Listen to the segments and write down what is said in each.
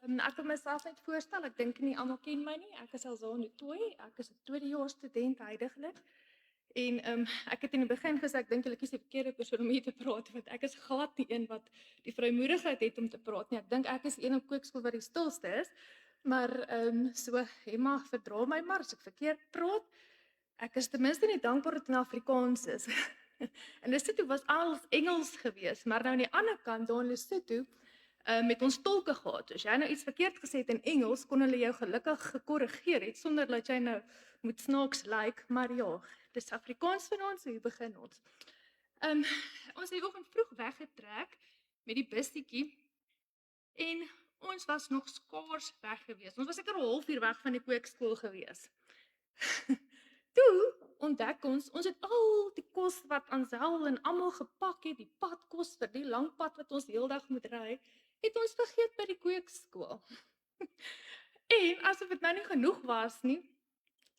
Ek wil myself net voorstel, ek dink nie almal ken my nie. Ek is Elzaan du Toit, ek is 'n tweedejaars student heidaglik. En ek het in die begin gesê ek dink julle kies die verkeerde persoon om hier te praat, want ek is glad nie een wat die vrymoedigheid het om te praat nie. Ek dink ek is een op kweekskool wat die stilste is. Maar so Emma, verdra my maar as ek verkeerd praat. Ek is ten minste nie dankbaar dat dit in Afrikaans is. In Lesotho was alles Engels geweest, maar nou aan die ander kant daar in Lesotho met ons tolke gehad. So as jy nou iets verkeerd gesê het in Engels, kon hulle jou gelukkig gekorrigeer het sonder dat jy nou moet snaaks lyk, maar ja, dis Afrikaans van ons, so hier begin ons. Ons het die oggend vroeg weggetrek met die bussietjie en ons was nog skaars weg gewees. Ons was seker 'n halfuur weg van die kweekskool gewees. Toe ontdek ons het al die kos wat Ansel en almal gepak het, die padkos vir die lang pad wat ons heeldag moet ry, het ons vergeet by die kweekskool. En asof dit nou nie genoeg was nie,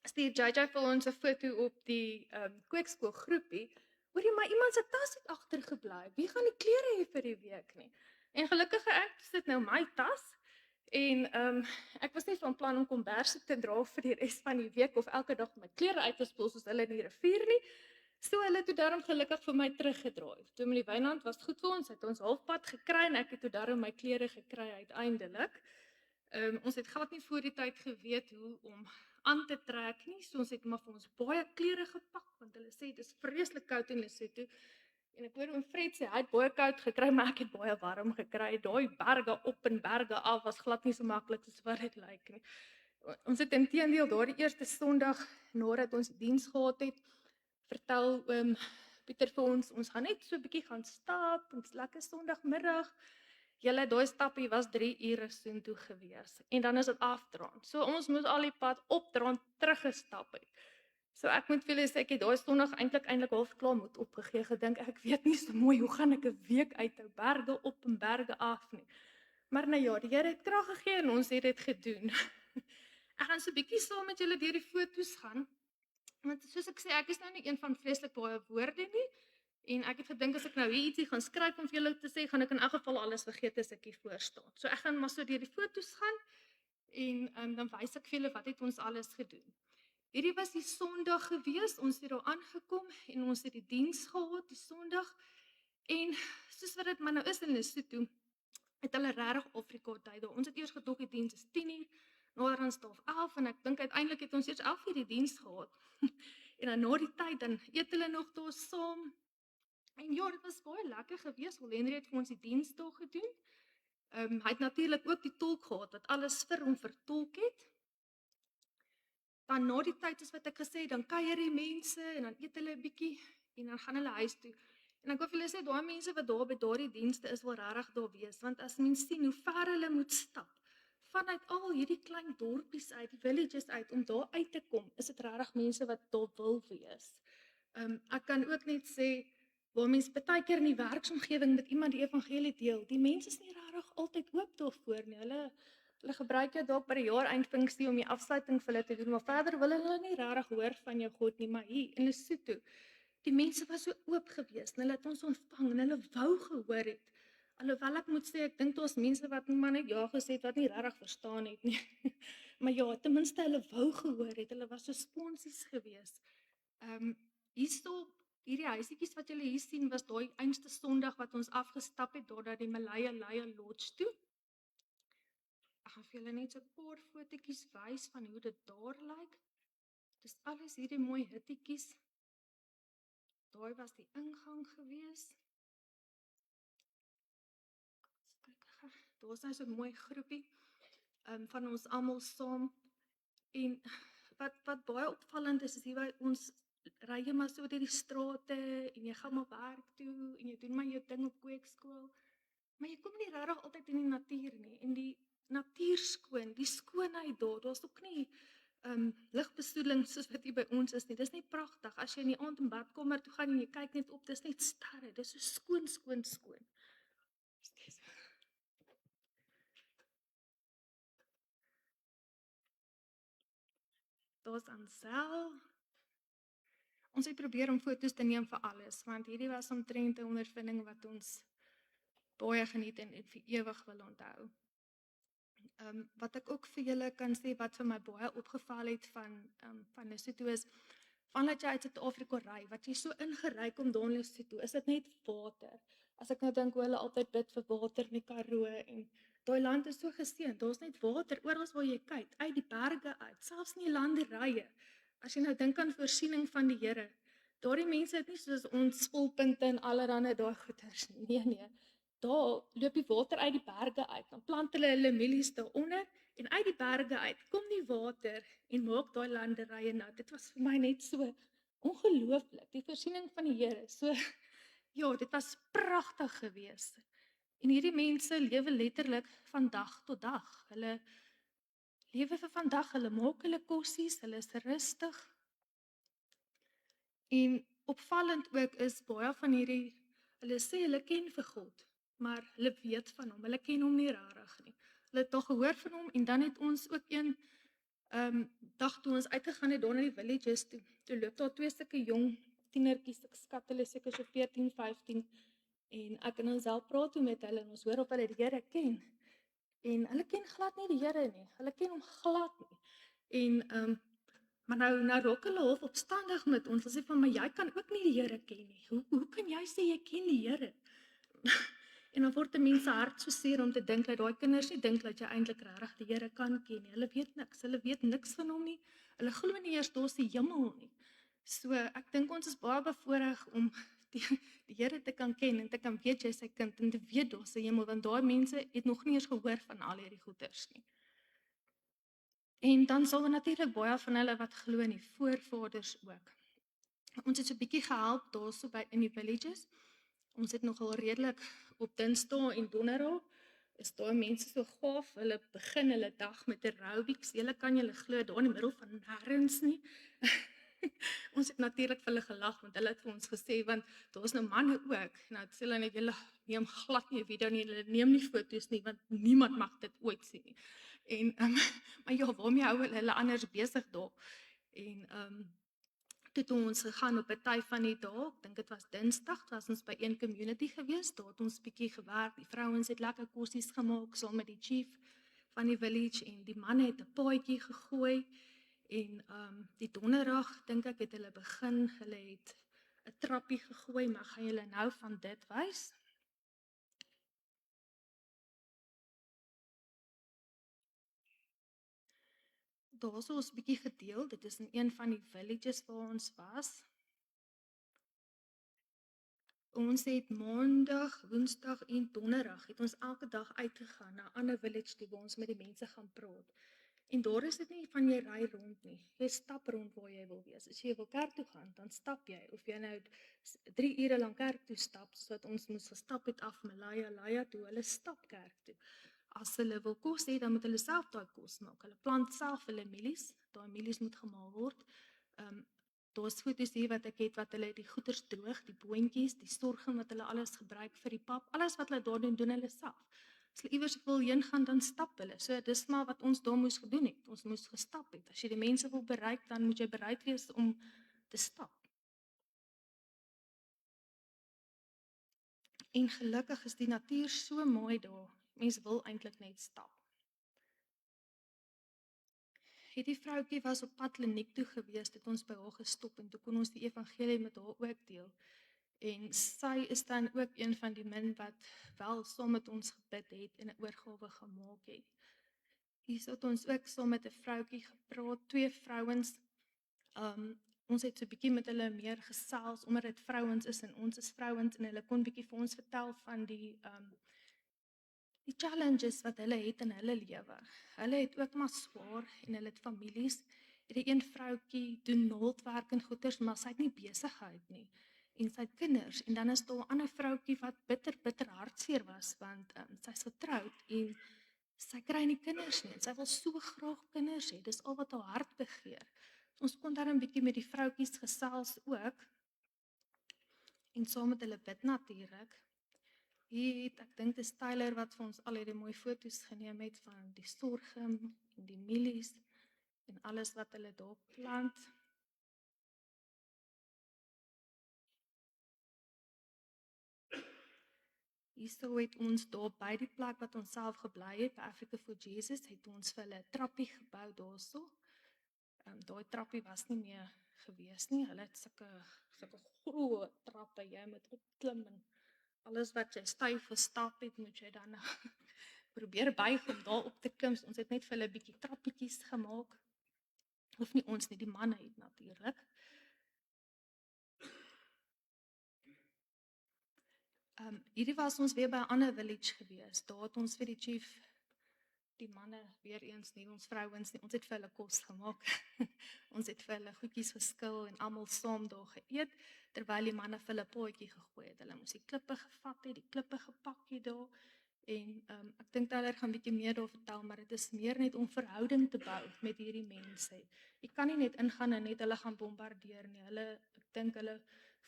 stuur JJ vir ons 'n foto op die kweekskool groepie. Hoorie, maar iemand se tas het agtergebly. Wie gaan die klere hê vir die week nie? En gelukkig ek sit nou my tas. En ek was nie van plan om komberse te dra vir die res van die week of elke dag my klere uit te spoel soos hulle in die rivier nie. So hulle het toe daarom gelukkig vir my teruggedraai. Toe met die Wynand was goed vir ons, het ons halfpad gekry en ek het toe daarom my klere gekry uiteindelik. Ons het glad nie voor die tyd geweet hoe om aan te trek nie, so ons het maar vir ons baie klere gepak, want hulle sê dit is vreeslik koud in Lesotho. En ek hoor oom Fred sê, hy het baie koud gekry, maar ek het baie warm gekry. Daai berge op en berge af was glad nie so maklik soos wat dit lyk nie. Ons het inteendeel daardie eerste Sondag, nadat ons diens gehad het, vertel Pieter vir ons gaan net so 'n bietjie gaan stap, ons lekker Sondagmiddag. Julle, daai stappie was 3 ure soontoe gewees, en dan is dit afdraand. So ons moes al die pad opdraand teruggestap het. So ek moet vir julle sê, ek het daai Sondag eintlik half klaar moet opgegee, gedink ek weet nie so mooi hoe gaan ek 'n week uithou, berge op en berge af nie. Maar nou ja, die Here het krag gegee en ons het dit gedoen. Ek gaan so 'n bietjie saam met julle deur die foto's gaan, want soos ek sê, ek is nou nie een van vreeslik baie woorde nie, en ek het gedink as ek nou hier ietsie gaan skryf om vir julle te sê, gaan ek in elk geval alles vergeet as ek hier voor staan. So ek gaan maar so deur die foto's gaan, en dan wys ek vir julle wat het ons alles gedoen. Hierdie was die Sondag gewees, ons het daar aangekom en ons het die diens gehad die Sondag, en soos wat dit maar nou is in Lesotho, het hulle regtig Afrika tyd. Ons het eers gedog die diens is 10:00, naderhand half 11, en ek dink uiteindelik het ons eers 11:00 die diens gehad. En dan na die tyd, dan eet hulle nog daar saam. En ja, dit was baie lekker gewees. Henry het vir ons die diens daar gedoen. Hy het natuurlik ook die tolk gehad, wat alles vir hom vertolk het. Dan na die tyd, soos wat ek gesê het, dan kuier die mense, en dan eet hulle 'n bietjie, en dan gaan hulle huis toe. En ek wil vir julle sê, daai mense wat daar by daardie dienste is, wil regtig daar wees, want as mens sien hoe ver hulle moet stap, vanuit al hierdie klein dorpies uit, die villages uit, om daar uit te kom, is dit regtig mense wat daar wil wees. Ek kan ook net sê, waar mense baie keer in die werksomgewing met iemand die evangelie deel, die mense is nie regtig altyd oop daarvoor nie. Hulle gebruik jou dalk by die jaareindfunksie om die afsluiting vir hulle te doen, maar verder wil hulle nie regtig hoor van jou God nie. Maar hier in Lesotho, die mense was so oop geweest, en hulle het ons ontvang, en hulle wou gehoor het. Alhoewel ek moet sê, ek dink daar's mense wat maar net ja gesê het, wat nie regtig verstaan het nie. Maar ja, ten minste hulle wou gehoor het, hulle was so sponsies geweest. Hierso, hierdie huisietjies wat julle hier sien, was daai einste Sondag wat ons afgestap het, daar die Malaya Lodge toe. Ek gaan vir julle net so 'n paar fotootjies wys van hoe dit daar lyk. Dis alles hierdie mooi huttetjies. Daai was die ingang gewees. Kyk, daar's nou so 'n mooi groepie van ons almal saam. En wat baie opvallend is hier by ons ry jy maar so deur die strate, en jy gaan maar werk toe, en jy doen maar jou ding op kweekskool, maar jy kom nie regtig altyd in die natuur nie, en die natuur skoon, die skoonheid daar's ook nie ligbesoedeling soos wat hier by ons is nie, dis net pragtig, as jy in die aand in badkamer toe gaan en jy kyk net op, dis net sterre, dis so skoon, skoon, skoon. Daar's Ansel. Ons het probeer om foto's te neem vir alles, want hierdie was omtrent 'n ondervinding wat ons baie geniet en vir ewig wil onthou. wat ek ook vir julle kan sê wat vir my baie opgeval het van Lesotho is, vandat jy uit Suid-Afrika ry, wat jy so ingery kom daar in Lesotho, is dit net water. As ek nou dink hoe hulle altyd bid vir water in die Karoo en daai land is so geseën, daar's net water oral waar jy kyk, uit die berge uit, selfs nie landerye. As jy nou dink aan voorsiening van die Here, daardie mense het nie soos ons spoelpunte en allerlei daai goeders nie. Nee. Daar loop die water uit die berge uit, dan plant hulle mielies daaronder en uit die berge uit kom die water en maak daai landerye nat. Dit was vir my net so ongelooflik, die voorsiening van die Here. So ja, dit was pragtig geweest. En hierdie mense lewe letterlik van dag tot dag. Hulle lewe vir vandag, hulle maak hulle kossies, hulle is rustig. En opvallend ook is baie van hierdie, hulle sê hulle ken vir God, maar hulle weet van hom, hulle ken hom nie rarig nie. Hulle het al gehoor van hom en dan het ons ook een dag toe ons uitgegaan het daar na die villages toe loop daar 2 sulke jong tienertjies, ek skat hulle seker so 14, 15 en ek en ons self praat toe met hulle en ons hoor of hulle die Here ken. En hulle ken glad nie die Here nie. Hulle ken hom glad nie. En maar nou raak hulle half opstandig met ons. Hulle sê van my jy kan ook nie die Here ken nie. Hoe kan jy sê jy ken die Here? En dan word 'n mens se hart so seer om te dink dat daai kinders nie dink dat jy eintlik regtig die Here kan ken nie. Hulle weet niks. Hulle weet niks van hom nie. Hulle glo nie eers daar's die hemel nie. So ek dink ons is baie bevoorreg om die Here te kan ken en te kan weet jy is sy kind en te weet daar's 'n hemel want daai mense het nog nie eens gehoor van al hierdie goeters nie. En dan sal er natuurlik baie van hulle wat glo in die voorvaders ook. Ons het so 'n bietjie gehelp daarso by in die villages. Ons het nogal redelik op Dinsdae en Donderdae is daar mense so gaaf, hulle begin hulle dag met aerobics. Julle kan julle glo daar in die middel van nêrens nie. Ons het natuurlik vir hulle gelag want hulle het vir ons gesê want daar's nou manne ook. Nou sê hulle net julle neem glad nie 'n video nie, hulle neem nie foto's nie want niemand mag dit ooit sien nie. En maar ja, waarmee hou hulle anders besig daar? En toe het ons gegaan op 'n tyd van die dae, ek dink dit was Dinsdag, was ons by een community gewees, daar het ons bietjie gewerk, die vrouens het lekker kossies gemaak saam met die chief van die village en die manne het 'n paadjie gegooi en die donderdag dink ek het hulle begin, hulle het 'n trappie gegooi, maar gaan julle nou van dit wys? Daar sou ons bietjie gedeel, dit is in een van die villages waar ons was. Ons het maandag, woensdag en donderdag het ons elke dag uitgegaan na 'n ander village toe waar ons met die mense gaan praat. En daar is dit nie van jy ry rond nie. Jy stap rond waar jy wil wees. As jy wil kerk toe gaan, dan stap jy. Of jy nou 3 ure lank kerk toe stap, sodat ons moes gestap het af Malaya toe, hulle stap kerk toe. As hulle wil kos hê, dan moet hulle self daai kos maak. Hulle plant self hulle mielies. Daai mielies moet gemaal word. Daar's foto's hier wat ek het wat hulle die goeders droog, die boontjies, die sorghum wat hulle alles gebruik vir die pap, alles wat hulle daar doen hulle self. As hulle iewers wil heen gaan, dan stap hulle. So dis maar wat ons daar moes gedoen het. Ons moes gestap het. As jy die mense wil bereik, dan moet jy bereid wees om te stap. En gelukkig is die natuur so mooi daar. Mense wil eintlik net stap. Die vroutjie was op pad kliniek toe gewees, het ons by haar gestop en toe kon ons die evangelie met haar ook deel. En sy is dan ook een van die min wat wel saam met ons gebid het en 'n oorgawe gemaak het. Hier het ons ook saam met 'n vroutjie gepraat, 2 vrouens. Ons het so 'n bietjie met hulle meer gesels omdat dit vrouens is en ons is vrouens en hulle kon bietjie vir ons vertel van die challenges wat hulle het in hulle lewe. Hulle het ook maar swaar en hulle het families. Die een vroutjie doen naaldwerk en goeders, maar sy het nie besigheid nie. En sy het kinders en dan is daar 'n ander vroutjie wat bitter hartseer was want sy's getroud en sy kry nie kinders nie. En sy wil so graag kinders hê. Dis al wat haar hart begeer. Ons kon daar 'n bietjie met die vroutjies gesels ook. En saam met hulle bid natuurlik. Hier het, ek dink dis Tyler wat vir ons al hierdie mooi foto's geneem het van die sorghum en die mielies en alles wat hulle daar plant. Hierso het ons daar by die plek wat ons self gebly het, by Africa for Jesus, het ons vir hulle 'n trappie gebou daarso. Daai trappie was nie meer gewees nie. Hulle het sulke groot trappe, jy moet opklim en alles wat jy styf gestap het, moet jy dan probeer buig om daar op te klim. So ons het net vir hulle 'n bietjie trappietjies gemaak. Hoef nie ons nie, die manne het natuurlik. Hierdie was ons weer by 'n ander village gewees. Daar het ons vir die chief, die manne weer eens nie, ons vrouens nie, ons het vir hulle kos gemaak. Ons het vir hulle goedjies geskil en almal saam daar geëet, terwyl die manne vir hulle paadjie gegooi het. Hulle moes die klippe gevat het, die klippe gepak het daar. En ek dink hulle gaan 'n bietjie meer daar vertel, maar dit is meer net om verhouding te bou met hierdie mense. Jy kan nie net ingaan en net hulle gaan bombardeer nie. Ek dink hulle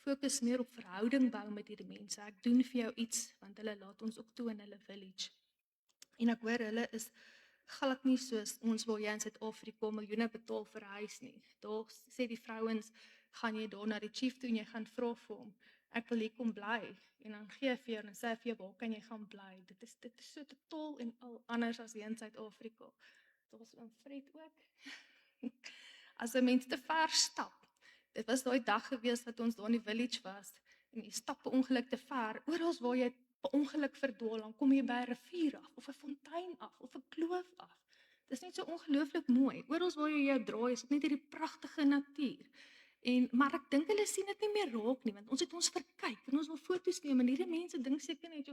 fokus meer op verhouding bou met hierdie mense. Ek doen vir jou iets, want hulle laat ons ook toe in hulle village. En ek hoor hulle is glad nie soos ons waar jy in Suid-Afrika miljoene betaal vir 'n huis nie. Daar sê die vrouens, gaan jy daar na die chief toe en jy gaan vra vir hom, ek wil hier kom bly. En dan gee hy vir jou en sê vir jou, waar kan jy gaan bly? Dit is so totaal en al anders as hier in Suid-Afrika. Daar was oom Fred ook. As 'n mens te ver stap. Dit was daai dag gewees wat ons daar in die village was en jy stap 'n ongeluk te ver. Oral waar jy 'n ongeluk verdwaal, dan kom jy by 'n rivier af of 'n fontein af of 'n kloof af. Dit is net so ongelooflik mooi. Oral waar jy jou draai, is dit net hierdie pragtige natuur. Maar ek dink hulle sien dit nie meer raak nie, want ons het ons verkyk en ons wil foto's neem en hierdie mense dink seker net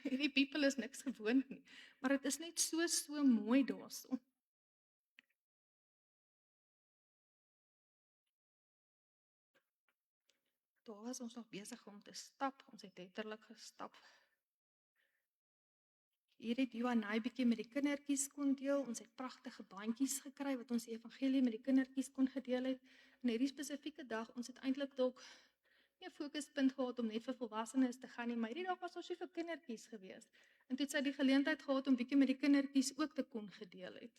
hierdie people is niks gewoond nie. Maar dit is net so mooi daarso. Daar was ons nog besig om te stap. Ons het letterlik gestap. Hier het Johanay bietjie met die kindertjies kon deel. Ons het pragtige bandjies gekry wat ons die evangelie met die kindertjies kon gedeel het. En hierdie spesifieke dag, ons het eintlik dalk nie 'n fokuspunt gehad om net vir volwassenes te gaan nie, maar hierdie dag was ons so vir kindertjies gewees. En toe het sy die geleentheid gehad om bietjie met die kindertjies ook te kon gedeel het.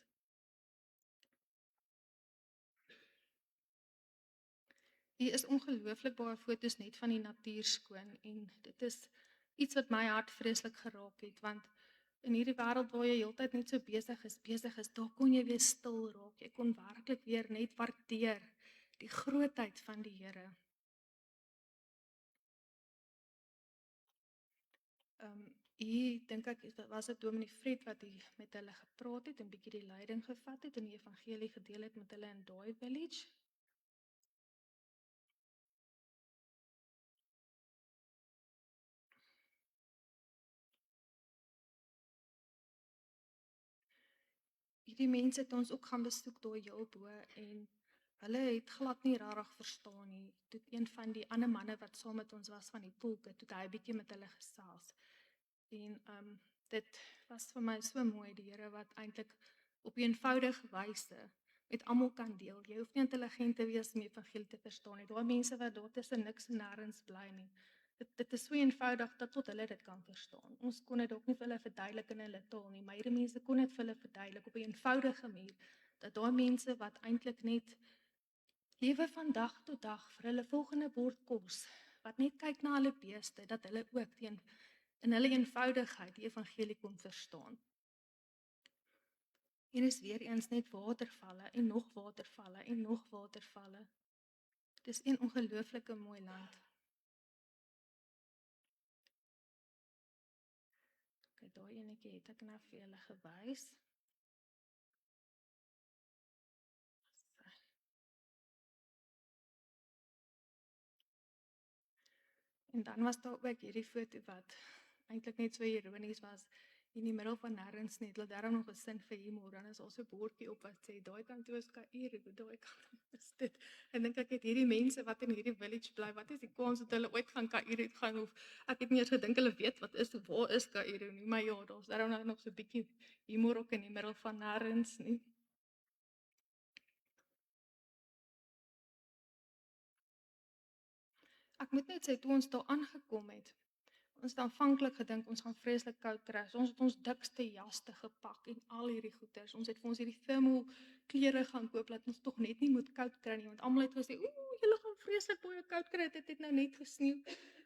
Hier is ongelooflik baie foto's net van die natuur skoon en dit is iets wat my hart vreeslik geraak het, want in hierdie wêreld waar jy heeltyd net so besig is, daar kon jy weer stil raak. Jy kon werklik weer net waardeer die grootheid van die Here. Hier dink ek was dit Dominee Fred wat met hulle gepraat het en bietjie die leiding gevat het en die evangelie gedeel het met hulle in daai village. Hierdie mense het ons ook gaan besoek daar heel bo en hulle het glad nie regtig verstaan nie. Toe een van die ander manne wat saam met ons was van die pulpit, toe hy bietjie met hulle gesels. En dit was vir my so mooi, die Here wat eintlik op 'n eenvoudige wyse met almal kan deel. Jy hoef nie intelligent te wees om die evangelie te verstaan nie. Daai mense wat daar tussen niks en nêrens bly nie. Dit is so eenvoudig dat tot hulle dit kan verstaan. Ons kon dit ook nie vir hulle verduidelik in hulle taal nie, maar hierdie mense kon dit vir hulle verduidelik op 'n eenvoudige manier, dat daai mense wat eintlik net lewe van dag tot dag vir hulle volgende bord kos, wat net kyk na hulle beeste, dat hulle ook in hulle eenvoudigheid die evangelie kon verstaan. Hier is weer eens net watervalle en nog watervalle en nog watervalle. Dis 'n ongelooflike mooi land. Kyk, daai enetjie het ek nou vir julle gewys. En dan was daar ook hierdie foto wat eintlik net so ironies was. In die middel van nêrens net, hulle daarom nog 'n sin vir humor, dan is also 'n bordjie op wat sê, daai kant toe is Kaïro, daai kant is dit. En dink ek het hierdie mense wat in hierdie village bly, wat is die kans dat hulle ooit gaan Kaïro gaan, of ek het nie eens gedink hulle weet waar is Kaïro nie, maar ja, daar's daarom nou nog so 'n bietjie humor ook in die middel van nêrens nie. Ek moet net sê, toe ons daar aangekom het, ons het aanvanklik gedink ons gaan vreeslik koud kry. Ons het ons dikste jasse gepak en al hierdie goeders. Ons het vir ons hierdie thermal klere gaan koop dat ons tog net nie moet koud kry nie, want almal het gesê, "Ooh, julle gaan vreeslik baie koud kry. Dit het nou net gesneeu."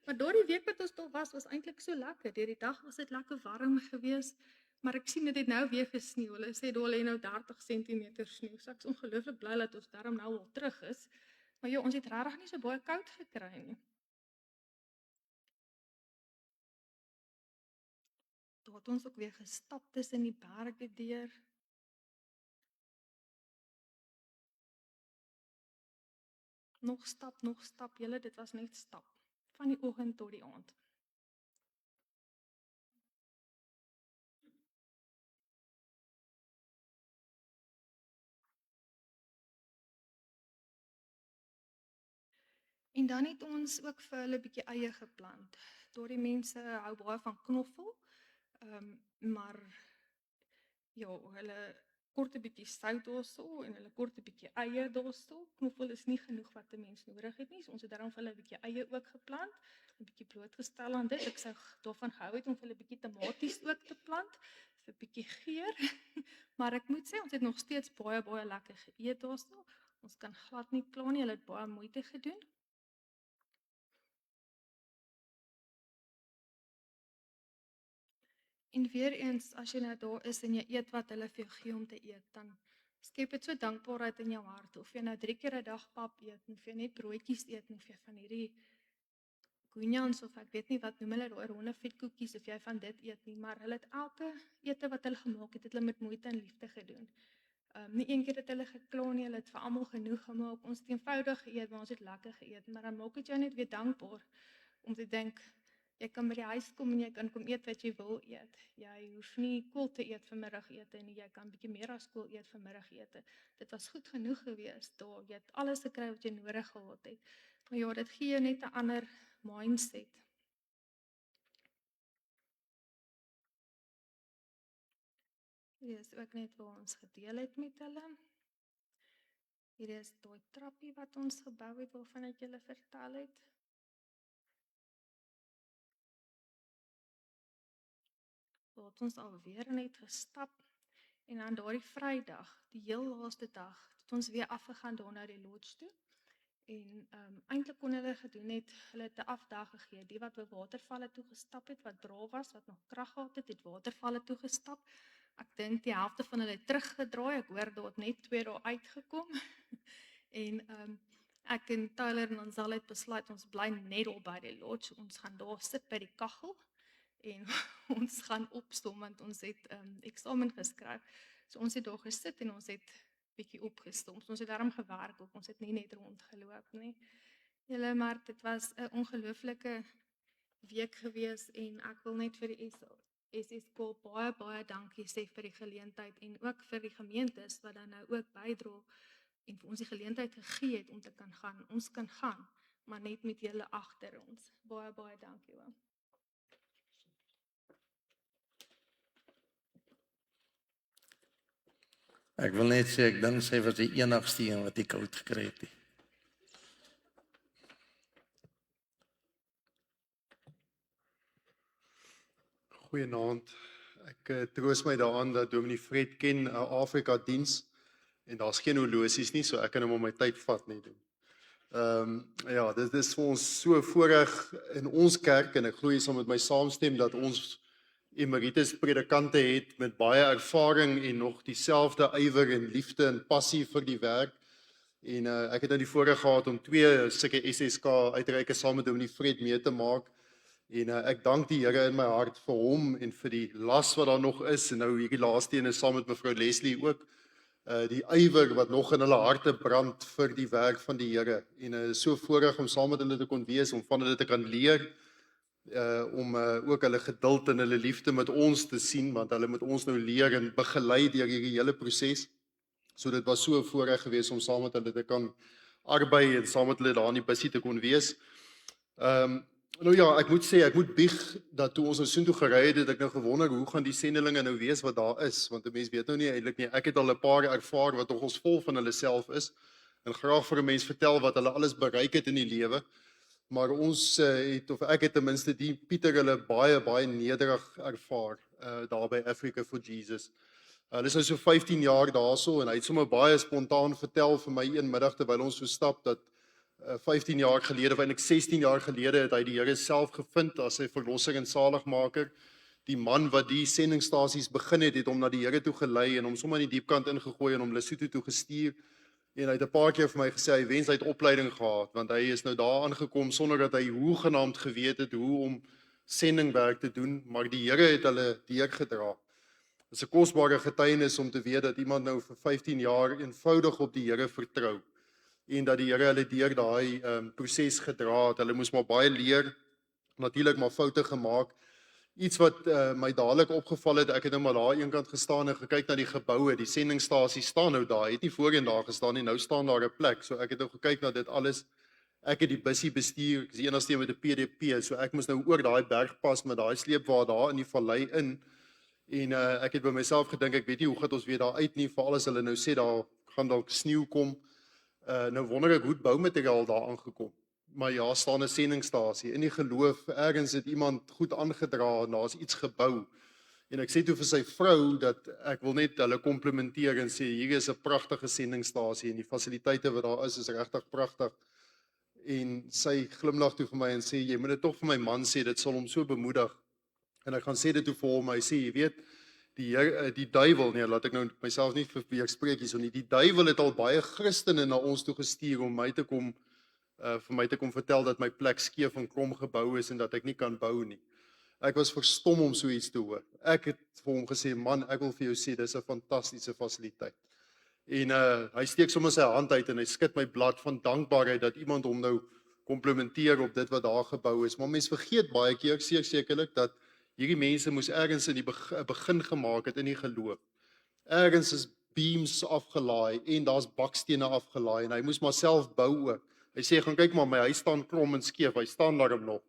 Maar door die week wat ons daar was eintlik so lekker. Deur die dag was dit lekker warm geweest, maar ek sien dit het nou weer gesneeu. Hulle sê daar lê nou 30 cm sneeu. So ek is ongelooflik bly dat ons daarom nou al terug is. Maar ja, ons het regtig nie so baie koud gekry nie. Daar het ons ook weer gestap tussen die berge deur. Nog stap, julle, dit was net stap. Van die oggend tot die aand. En dan het ons ook vir hulle 'n bietjie eie geplant. Daardie mense hou baie van knoffel. Maar ja, hulle kort 'n bietjie sout daarso en hulle kort 'n bietjie eie daarso. Knoffel is nie genoeg wat 'n mens nodig het nie. So ons het daarom vir hulle 'n bietjie eie ook geplant, 'n bietjie blootgestel aan dit. Ek sou daarvan gehou het om vir hulle 'n bietjie tomaties ook te plant vir 'n bietjie geur. Maar ek moet sê ons het nog steeds baie lekker geëet daarso. Ons kan glad nie kla nie. Hulle het baie moeite gedoen. En weer eens, as jy nou daar is en jy eet wat hulle vir jou gee om te eet, dan skep dit so dankbaarheid in jou hart. Of jy nou 3 keer 'n dag pap eet, of jy net broodjies eet, of jy van hierdie goenyans of ek weet nie wat noem hulle daai ronde vetkoekies, of jy van dit eet nie, maar hulle het elke ete wat hulle gemaak het, hulle met moeite en liefde gedoen. Nie een keer het hulle gekla nie, hulle het vir almal genoeg gemaak. Ons het eenvoudig geëet, maar ons het lekker geëet, maar dan maak dit jou net weer dankbaar om te dink jy kan by die huis kom en jy kan kom eet wat jy wil eet. Jy hoef nie koel te eet vir middagete nie. Jy kan bietjie meer as koel eet vir middagete. Dit was goed genoeg geweest daar. Jy het alles gekry wat jy nodig gehad het. Maar ja, dit gee jou net 'n ander mindset. Hier is ook net waar ons gedeel het met hulle. Hier is daai trappie wat ons gebou het waarvan ek julle vertel het. Daar het ons alweer net gestap en dan daardie Vrydag, die heel laaste dag, het ons weer afgegaan daar na die lodge toe. En eintlik kon hulle gedoen het, hulle het 'n afdag gegee. Die wat by watervalle toe gestap het, wat braaf was, wat nog krag gehad het, het watervalle toe gestap. Ek dink die helfte van hulle het teruggedraai. Ek hoor daar het net 2 daar uitgekom. En ek en Tyler en Ansel het besluit ons bly net daar by die lodge. Ons gaan daar sit by die kaggel en ons gaan opstom want ons het eksamen geskryf. So ons het daar gesit en ons het bietjie opgestom. So ons het daarom gewerk ook. Ons het nie net rondgeloop nie. Julle, maar dit was 'n ongelooflike week gewees en ek wil net vir die SSK baie dankie sê vir die geleentheid en ook vir die gemeentes wat dan nou ook bydra en vir ons die geleentheid gegee het om te kan gaan. Ons kan gaan, maar net met julle agter ons. Baie dankie oom. Ek wil net sê, ek dink sy was die enigste een wat die koud gekry het. Goeienaand. Ek troos my daaraan dat Dominee Fred ken 'n Afrika diens en daar's geen horlosies nie, so ek kan hom op my tyd vat nie doen. Ja, dit is vir ons so voorreg in ons kerk en ek glo jy sal met my saamstem dat ons emeritus predikante het met baie ervaring en nog dieselfde ywer en liefde en passie vir die werk. En ek het nou die voorreg gehad om 2 sulke SSK uitreike saam met Dominee Fred mee te maak. En ek dank die Here in my hart vir hom en vir die las wat daar nog is en nou hierdie laaste een is saam met mevrou Leslie ook. Die ywer wat nog in hulle harte brand vir die werk van die Here. En so voorreg om saam met hulle te kon wees, om van hulle te kan leer, om ook hulle geduld en hulle liefde met ons te sien, want hulle moet ons nou leer en begelei deur hierdie hele proses. So dit was so 'n voorreg geweest om saam met hulle te kan arbei en saam met hulle daar in die busie te kon wees. Nou ja, ek moet sê, ek moet bieg dat toe ons nou soontoe gery het ek nou gewonder hoe gaan die sendelinge nou wees wat daar is, want 'n mens weet nou nie eintlik nie. Ek het al 'n paar ervaar wat nogals vol van hulle self is en graag vir 'n mens vertel wat hulle alles bereik het in die lewe. Maar ons het, of ek het ten minste die Pieter hulle baie nederig ervaar daar by Africa for Jesus. Hulle is nou so 15 jaar daarso en hy het sommer baie spontaan vertel vir my een middag terwyl ons so stap dat 15 jaar gelede, of eintlik 16 jaar gelede, het hy die Here self gevind as sy verlosser en saligmaker. Die man wat die sendingstasies begin het hom na die Here toe gelei en hom sommer in die diepkant ingegooi en hom Lesotho toe gestuur. En hy het 'n paar keer vir my gesê hy wens hy het opleiding gehad, want hy is nou daar aangekom sonder dat hy hoegenaamd geweet het hoe om sendingwerk te doen, maar die Here het hulle deurgedra. Dit is 'n kosbare getuienis om te weet dat iemand nou vir 15 jaar eenvoudig op die Here vertrou en dat die Here hulle deur daai proses gedra het. Hulle moes maar baie leer, natuurlik maar foute gemaak. Iets wat my dadelik opgeval het, ek het nou maar daar eenkant gestaan en gekyk na die geboue, die sendingstasie staan nou daar, het nie voorheen daar gestaan nie, nou staan daar 'n plek, so ek het nou gekyk na dit alles. Ek het die bussie bestuur, ek is die enigste een met 'n PDP, so ek moes nou oor daai bergpas met daai sleepwa daar in die vallei in. En ek het by myself gedink, ek weet nie hoe gaan ons weer daar uit nie, veral as hulle nou sê daar gaan dalk sneeu kom. Nou wonder ek hoe het boumateriaal daar aangekom. Maar ja, staan 'n sendingstasie. In die geloof, ergens het iemand goed aangedra en daar's iets gebou. En ek sê toe vir sy vrou dat ek wil net hulle komplimenteer en sê hier is 'n pragtige sendingstasie en die fasiliteite wat daar is regtig pragtig. En sy glimlag toe vir my en sê jy moet dit tog vir my man sê, dit sal hom so bemoedig. En ek gaan sê dit toe vir hom, hy sê jy weet die duiwel, nee, laat ek nou myself nie weerspreek hierso nie. Die duiwel het al baie Christene na ons toe gestuur om my te kom vir my te kom vertel dat my plek skeef en krom gebou is en dat ek nie kan bou nie. Ek was verstom om so iets te hoor. Ek het vir hom gesê, man, ek wil vir jou sê, dis 'n fantastiese fasiliteit. En hy steek sommer sy hand uit en hy skud my blad van dankbaarheid dat iemand hom nou komplimenteer op dit wat daar gebou is. Maar mense vergeet baie keer, sekerlik, dat hierdie mense moes ergens in die begin gemaak het in die geloof. Ergens is beams afgelaai en daar's bakstene afgelaai en hy moes maar self bou ook. Hy sê, gaan kyk maar, my huis staan krom en skeef, hy staan daarom nog.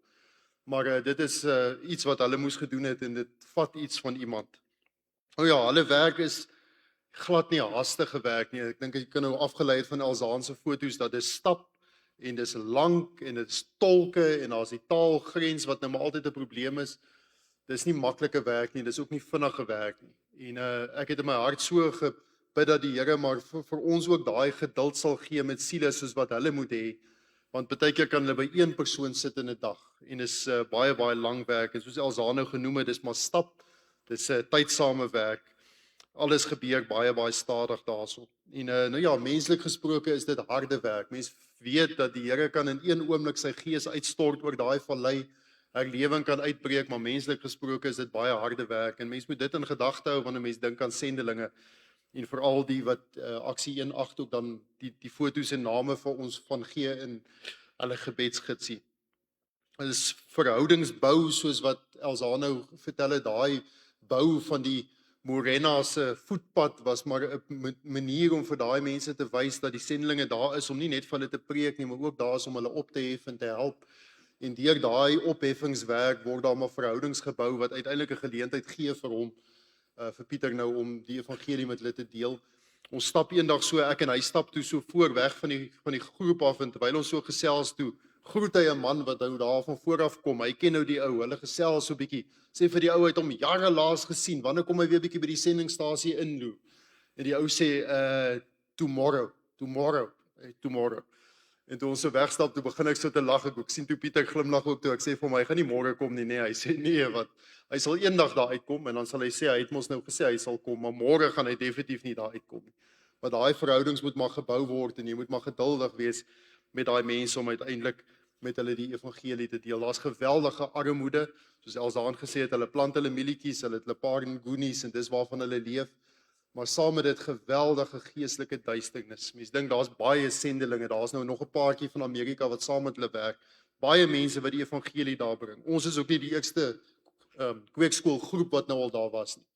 Maar dit is iets wat hulle moes gedoen het en dit vat iets van iemand. O ja, hulle werk is glad nie haastige werk nie. Ek dink jy kan nou afgelei het van Elzaan se foto's dat dit stap en dis lank en dit is tolke en daar's die taalgrens wat nou maar altyd 'n probleem is. Dis nie maklike werk nie, dis ook nie vinnige werk nie. En ek het in my hart so gebid dat die Here maar vir ons ook daai geduld sal gee met siele soos wat hulle moet hê. Want baie keer kan hulle by een persoon sit in 'n dag en is baie lang werk. En soos Elzaan nou genoem het, dis maar stap. Dis 'n tydsame werk. Alles gebeur baie stadig daarso. En nou ja, menslik gesproke is dit harde werk. Mens weet dat die Here kan in een oomblik sy gees uitstort oor daai vallei, herlewing kan uitbreek, maar menslik gesproke is dit baie harde werk. En mens moet dit in gedagte hou wanneer mens dink aan sendelinge en veral die wat aksie 18 ook dan die foto's en name vir ons van gee in hulle gebedsgidsie. Dit is verhoudingsbou soos wat Elzaan nou vertel het, daai bou van die Morena se voetpad was maar 'n manier om vir daai mense te wys dat die sendelinge daar is om nie net vir hulle te preek nie, maar ook daar is om hulle op te hef en te help. En deur daai opheffingswerk word daar maar verhoudings gebou wat uiteindelik 'n geleentheid gee vir hom, vir Pieter nou om die evangelie met hulle te deel. Ons stap eendag so, ek en hy stap toe so voor weg van die groep af en terwyl ons so gesels toe, groet hy 'n man wat nou daar van voor af kom. Hy ken nou die ou, hulle gesels so bietjie. Sê vir die ou het hom jare laas gesien. Wanneer kom hy weer bietjie by die sendingstasie inloop? En die ou sê tomorrow. En toe ons so wegstap, toe begin ek so te lag. Ek sien toe Pieter glimlag ook toe. Ek sê vir hom, hy gaan nie môre kom nie. Nee, hy sê nee, wat? Hy sal eendag daar uitkom en dan sal hy sê hy het mos nou gesê hy sal kom, maar môre gaan hy definitief nie daar uitkom nie. Maar daai verhoudings moet maar gebou word en jy moet maar geduldig wees met daai mense om uiteindelik met hulle die evangelie te deel. Daar's geweldige armoede, soos Elzaan gesê het, hulle plant hulle mielietjies, hulle het hulle paar goonies en dis waarvan hulle leef. Maar saam met dit geweldige geestelike duisternis. Mense dink daar's baie sendelinge, daar's nou nog 'n paartjie van Amerika wat saam met hulle werk. Baie mense wat die evangelie daar bring. Ons is ook nie die eerste kweekskoolgroep wat nou al daar was nie.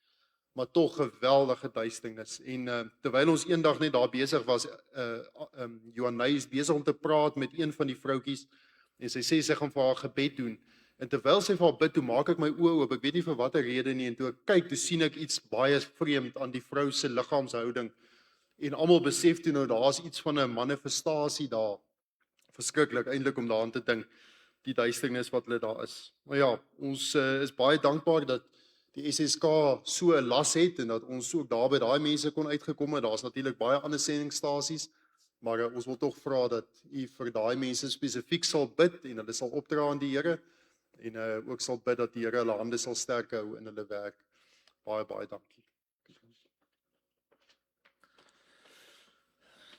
Maar tog geweldige duisternis. En terwyl ons eendag net daar besig was, Johannes is besig om te praat met een van die vroutjies en sy sê sy gaan vir haar gebed doen. En terwyl sy vir haar bid, toe maak ek my oë oop. Ek weet nie vir watter rede nie en toe ek kyk, toe sien ek iets baie vreemd aan die vrou se liggaamshouding. En almal besef toe nou daar's iets van 'n manifestasie daar. Verskriklik eintlik om daaraan te dink, die duisternis wat hulle daar is. Maar ja, ons is baie dankbaar dat die SSK so 'n las het en dat ons ook daar by daai mense kon uitgekom het. Daar's natuurlik baie ander sendingstasies, Maar ons wil tog vra dat u vir daai mense spesifiek sal bid en hulle sal opdra aan die Here en ook sal bid dat die Here hulle hande sal sterk hou in hulle werk. Baie baie dankie.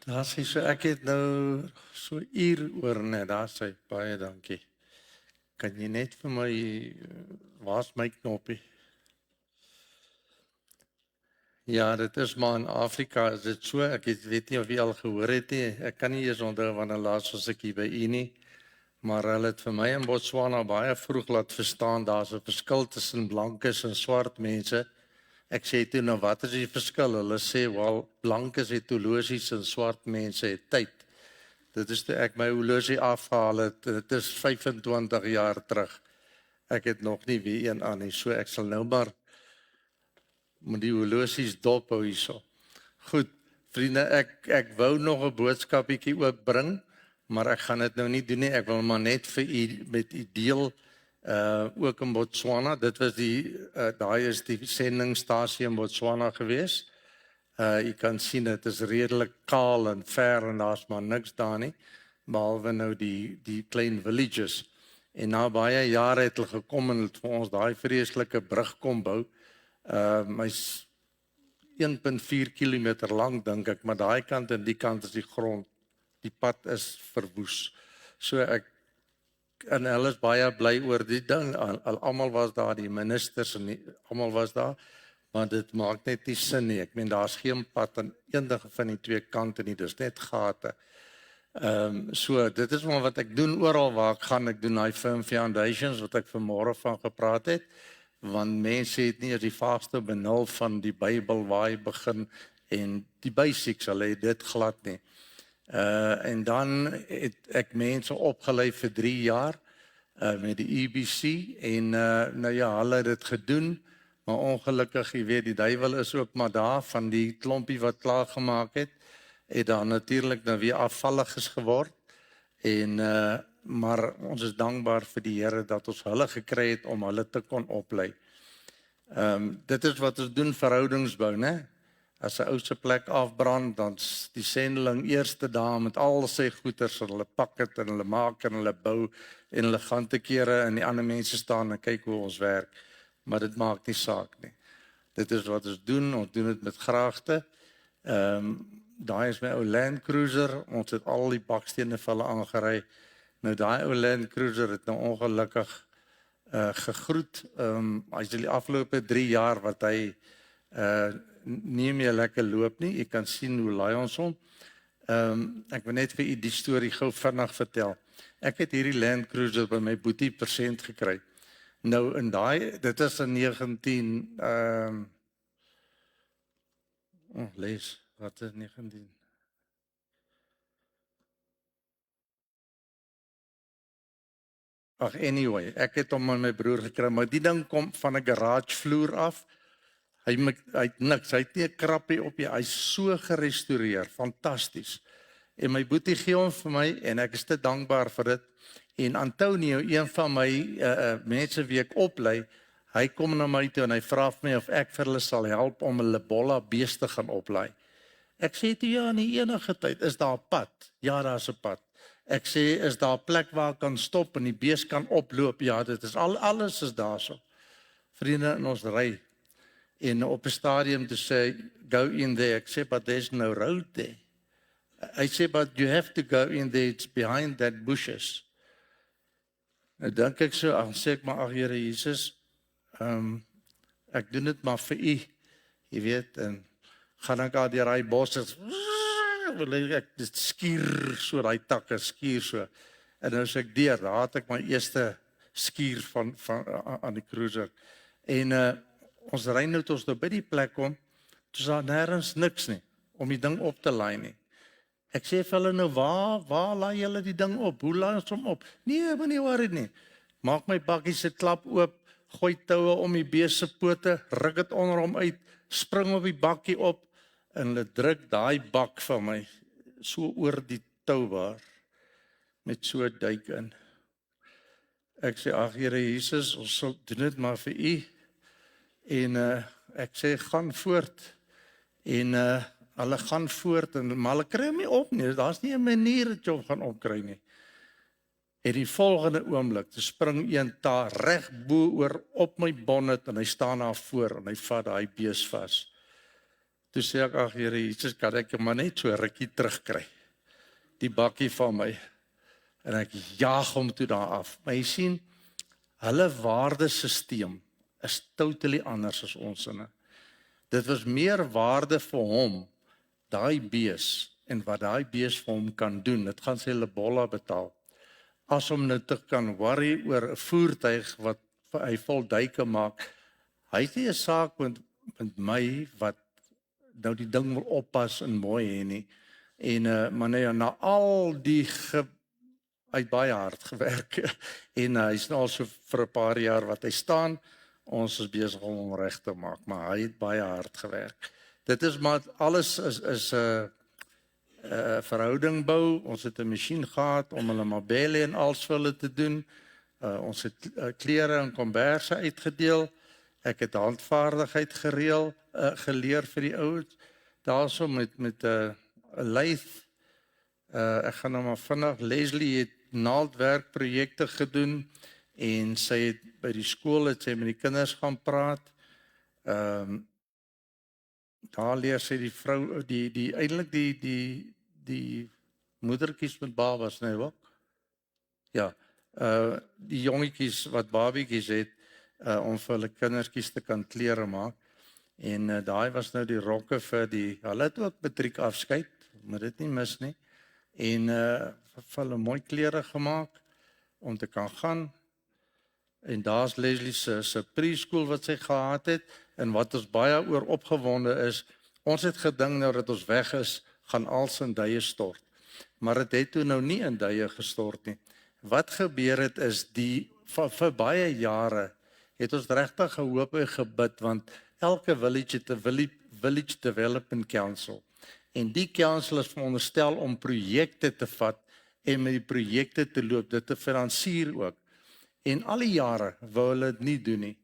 Daar sê so ek het nou so uur oor net, daar sê baie dankie. Kan jy net vir my waar's my knoppie? Ja, dit is maar in Afrika is dit so, weet nie of jy al gehoor het nie, ek kan nie eens onthou wanneer laas was ek hier by u nie, maar hulle het vir my in Botswana baie vroeg laat verstaan, daar's 'n verskil tussen blankes en swart mense. Ek sê toe, nou wat is die verskil? Hulle sê, wel, blankes het horlosies en swart mense het tyd. Dit is toe ek my horlosie afhaal het, dit is 25 jaar terug. Ek het nog nie weer een aan nie, so ek sal nou maar met die horlosies dop hou hierso. Goed, vriende, ek wou nog 'n boodskapietjie ook bring, maar ek gaan dit nou nie doen nie. Ek wil maar net vir u met u deel ook in Botswana. Dit was daai is die sendingstasie in Botswana gewees. U kan sien dit is redelik kaal en ver en daar's maar niks daar nie, behalwe nou die klein villages. En na baie jare het hulle gekom en het vir ons daai vreeslike brug kom bou. Hy's 1.4 kilometer lank dink ek, maar daai kant en die kant is die grond. Die pad is verwoes. So en hulle is baie bly oor die ding. Almal was daar, die ministers en almal was daar, maar dit maak net nie sin nie. Ek meen daar's geen pad aan enige van die twee kante nie, dis net gate. So dit is maar wat ek doen oral waar ek gaan. Ek doen daai Firm Foundations wat ek vanmôre van gepraat het, want mense het nie as die vaagste benul van die Bybel waar hy begin en die basics, hulle het dit glad nie. En dan het ek mense opgelei vir 3 jaar met die EBC en nou ja, hulle het dit gedoen, maar ongelukkig, jy weet, die duiwel is ook maar daar van die klompie wat klaar gemaak het daar natuurlik nou weer afvalliges geword en maar ons is dankbaar vir die Here dat ons hulle gekry het om hulle te kon oplei. Dit is wat ons doen, verhoudingsbou, né? As 'n ou se plek afbrand, dan die sendeling eerste daar met al sy goeders en hulle pak dit en hulle maak en hulle bou en hulle gaan te kere en die ander mense staan en kyk hoe ons werk. Maar dit maak nie saak nie. Dit is wat ons doen dit met graagte. Daai is my ou Land Cruiser, ons het al die bakstene vir hulle aangery. Nou daai ou Land Cruiser het nou ongelukkig gegroet. Hy is die afgelope 3 jaar wat hy nie meer lekker loop nie. Jy kan sien hoe laai ons hom. Ek wil net vir u die storie gou vinnig vertel. Ek het hierdie Land Cruiser by my boetie persent gekry. Nou in dit is in 19 lees, wat is 19? Anyway, ek het hom aan my broer gekry, maar die ding kom van 'n garage vloer af. Hy het niks, hy het nie 'n krappie op nie, hy's so gerestoreer, fantasties. En my boetie gee hom vir my en ek is te dankbaar vir dit. En Antonio, een van my mense wie ek oplei, hy kom na my toe en hy vra vir my of ek vir hulle sal help om 'n Lebolla beeste gaan oplei. Ek sê toe ja, nie enige tyd, is daar 'n pad? Ja, daar's 'n pad. Ek sê, is daar 'n plek waar ek kan stop en die bees kan oploop? Ja, dit is alles is daarso. Vriende, in ons ry en op 'n stadium te sê, go in there. Ek sê, but there's no road there. I say, but you have to go in there, it's behind that bushes. Nou dink ek so, sê ek maar, ag Here Jesus, ek doen dit maar vir u, jy weet, en gaan ek daar deur daai bosse, ek dit skuur so, daai takke skuur so, en nou as ek deur, daar het ek my eerste skuur van aan die cruiser, en ons ry nou tot ons nou by die plek kom, toe daar nêrens niks nie, om die ding op te laai nie. Ek sê vir hulle nou, waar laai julle die ding op? Hoe laai ons hom op? Nee, maar nie worry nie. Maak my bakkie se klap oop, gooi toue om die bees se pote, ruk dit onder hom uit, spring op die bakkie op, en hulle druk daai bak van my, so oor die toubaar, met so 'n duik in. Ek sê, ag Here Jesus, ons sal doen dit maar vir u, en ek sê, gaan voort, en hulle gaan voort en maar hulle kry hom nie op nie. Daar's nie 'n manier dat jy hom gaan opkry nie. En die volgende oomblik, toe spring een daar reg bo oor op my bonnet en hy staan daar voor en hy vat daai bees vas. Toe sê ek, ag Here Jesus, kan ek hom maar net so rukkie terugkry. Die bakkie van my. En ek jaag hom toe daar af. Maar jy sien, hulle waardesisteem is totally anders as ons inne. Dit was meer waarde vir hom, daai bees, en wat daai bees vir hom kan doen. Dit gaan sy lebolla betaal. As om nou te kan worry oor 'n voertuig wat hy vol duike maak. Hy het nie 'n saak met my wat nou die ding wil oppas en mooi hê nie. En maar nee, na al die hy het baie hard gewerk en hy's nou al so vir 'n paar jaar wat hy staan. Ons is besig om hom reg te maak, maar hy het baie hard gewerk. Dit is maar alles is 'n verhouding bou. Ons het 'n masjien gehad om hulle mabelle en alles vir hulle te doen. Ons het klere en komberse uitgedeel. Ek het handvaardigheid geleer vir die ouens. Daarso met 'n lathe. Ek gaan nou maar vinnig. Leslie het naaldwerkprojekte gedoen en sy het by die skool het sy met die kinders gaan praat. Daar leer sy die vrou eintlik die moedertjies met babas, nee ook. Ja, die jongetjies wat babietjies het om vir hulle kindertjies te kan klere maak. En daai was nou die rokke vir hulle het ook matriek afskeid, moet dit nie mis nie. En vir hulle mooi klere gemaak om te kan gaan. En daar's Leslie se preschool wat sy gehad het en wat ons baie oor opgewonde is. Ons het gedink nou dat ons weg is, gaan als in duie stort. Maar dit het toe nou nie in duie gestort nie. Wat gebeur het is vir baie jare het ons regtig gehoop en gebid want elke village het 'n village development council. En die council is veronderstel om projekte te vat en met die projekte te loop, dit te finansier ook. En al die jare wou hulle dit nie doen nie.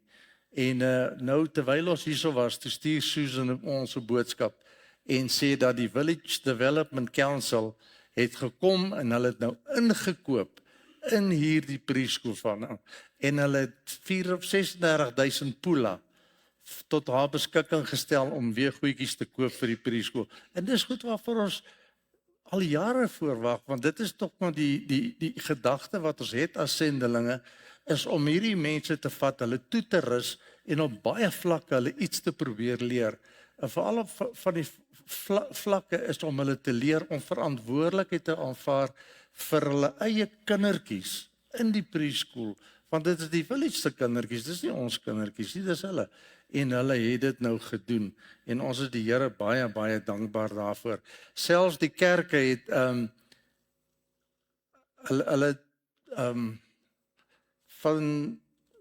En nou terwyl ons hierso was, toe stuur Susan ons 'n boodskap en sê dat die Village Development Council het gekom en hulle het nou ingekoop in hierdie preschool van en hulle het 36.000 pula tot haar beskikking gestel om weer goedjies te koop vir die preschool. En dis goed waarvoor ons al jare voorwag, want dit is tog maar die gedagte wat ons het as sendelinge, is om hierdie mense te vat, hulle toe te rus en op baie vlakke hulle iets te probeer leer. En veral op van die vlakke is om hulle te leer om verantwoordelikheid te aanvaar vir hulle eie kindertjies in die preschool, want dit is die village se kindertjies, dis nie ons kindertjies nie, dis hulle. En hulle het dit nou gedoen en ons is die Here baie baie dankbaar daarvoor. Selfs die kerke het hulle van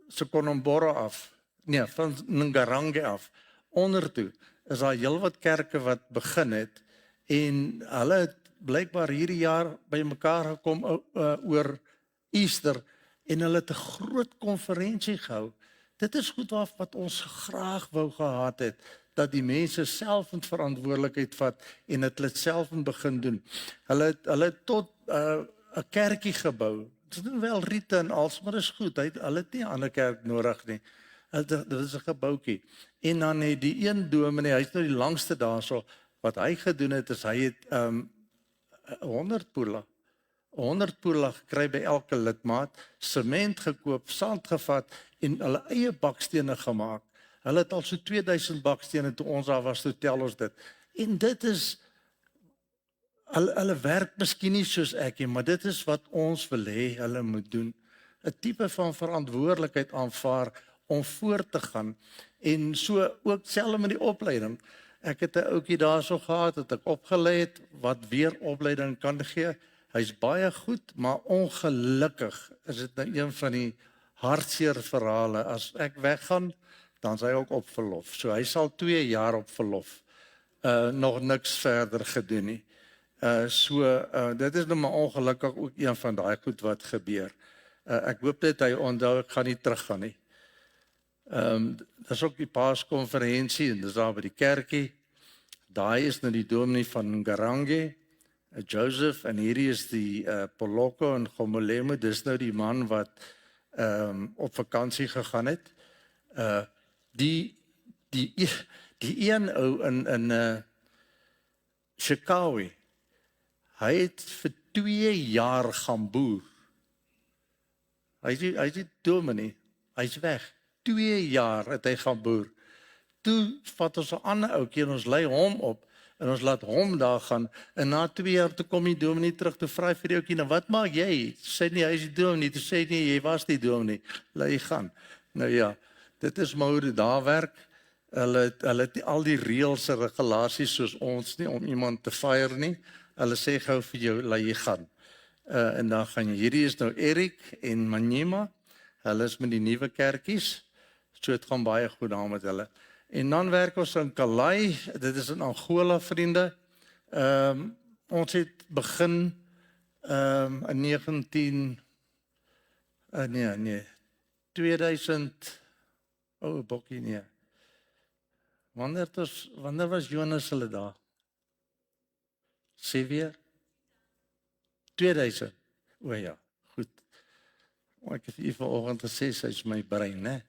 Sekonombora af, nee, van Ngarange af ondertoe is daar heelwat kerke wat begin het en hulle het blykbaar hierdie jaar by mekaar gekom oor Easter en hulle het 'n groot konferensie gehou. Dit is goed wat ons graag wou gehad het, dat die mense self in verantwoordelikheid vat en dit hulle self in begin doen. Hulle het tot 'n kerkie gebou. Dit is wel riete en alles, maar is goed. Hulle het nie 'n ander kerk nodig nie. Dit is 'n gebouetjie. En dan het die een dominee, hy's nou die langste daarso, wat hy gedoen het is hy het 100 pula gekry by elke lidmaat, sement gekoop, sand gevat en hulle eie bakstene gemaak. Hulle het al so 2000 bakstene toe ons daar was, toe tel ons dit. En dit is hulle werk miskien nie soos ek nie, maar dit is wat ons wil hê hulle moet doen. 'n Tipe van verantwoordelikheid aanvaar om voort te gaan. En so ook selfs met die opleiding. Ek het 'n ouetjie daarso gehad dat ek opgelei het wat weer opleiding kan gee. Hy's baie goed, maar ongelukkig is dit nou een van die hartseer verhale. As ek weggaan, dan is hy ook op verlof. So hy sal 2 jaar op verlof. Nog niks verder gedoen nie. Dit is nou maar ongelukkig ook een van daai goed wat gebeur. Ek hoop dit hy onthou ek gaan nie teruggaan nie. Dis ook die paaskonferensie en dis daar by die kerkie. Daai is nou die dominee van Ngarange, Joseph, en hierdie is die Poloko en Gomolemo. Dis nou die man wat op vakansie gegaan het. Die een ou in Chicago, hy het vir 2 jaar gaan boer. Hy is die dominee, hy's weg. 2 jaar het hy gaan boer. Toe vat ons 'n ander ouetjie en ons lei hom op en ons laat hom daar gaan. En na 2 jaar toe kom die dominee terug te vra vir die ouetjie, nou wat maak jy? Sê nie hy is die dominee, toe sê nie jy was die dominee. Laat hy gaan. Nou ja, dit is maar hoe dit daar werk. Hulle het nie al die reëls en regulasies soos ons nie om iemand te fire nie. Hulle sê gou vir jou, laat jy gaan. En dan gaan jy. Hierdie is nou Erik en Manyema. Hulle is met die nuwe kerkies. So het gaan baie goed daar met hulle. En dan werk ons in Kalai. Dit is in Angola, vriende. Ons het begin in 2000 bokkie nee. Wanneer was Jonas hulle daar? Sê weer? 2000. O ja, goed. Ek het vir vanoggend gesê sy is my brein, né?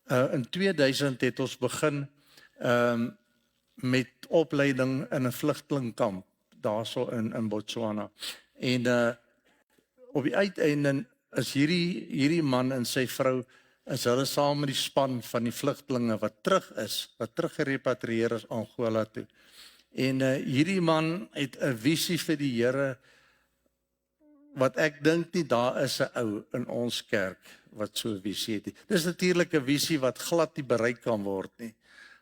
In 2000 het ons begin met opleiding in 'n vlugtelingkamp daarso in Botswana. En op die uiteinde is hierdie man en sy vrou is hulle saam met die span van die vlugtelinge wat teruggerepatrieer is Angola toe. En hierdie man het 'n visie vir die Here wat ek dink nie daar is 'n ou in ons kerk wat so 'n visie het nie. Dis natuurlik 'n visie wat glad nie bereik kan word nie.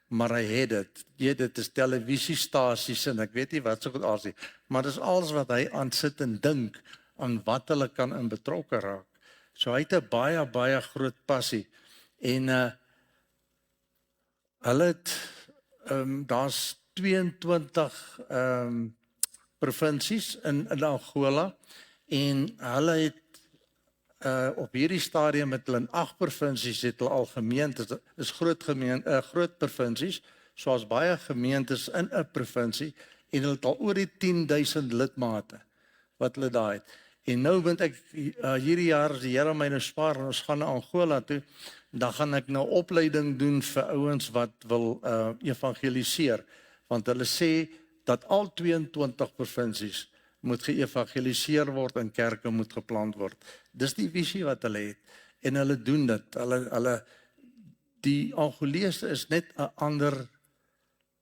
Maar hy het dit. Dit is televisiestasies en ek weet nie wat so goed als nie. Maar dis alles wat hy aan sit en dink aan wat hulle kan in betrokke raak. So hy het 'n baie groot passie. En hulle het daar's 22 provinsies in Angola en hulle het op hierdie stadium met hulle in 8 provinsies het hulle al gemeentes, is groot provinsies, soos baie gemeentes in 'n provinsie en hulle het al oor die 10,000 lidmate wat hulle daar het. En nou moet ek hierdie jaar as die Here my nou spaar en ons gaan na Angola toe, dan gaan ek nou opleiding doen vir ouens wat wil evangeliseer, want hulle sê dat al 22 provinsies moet geëvangeliseer word en kerke moet geplant word. Dis die visie wat hulle het en hulle doen dit. Die Angolese is net 'n ander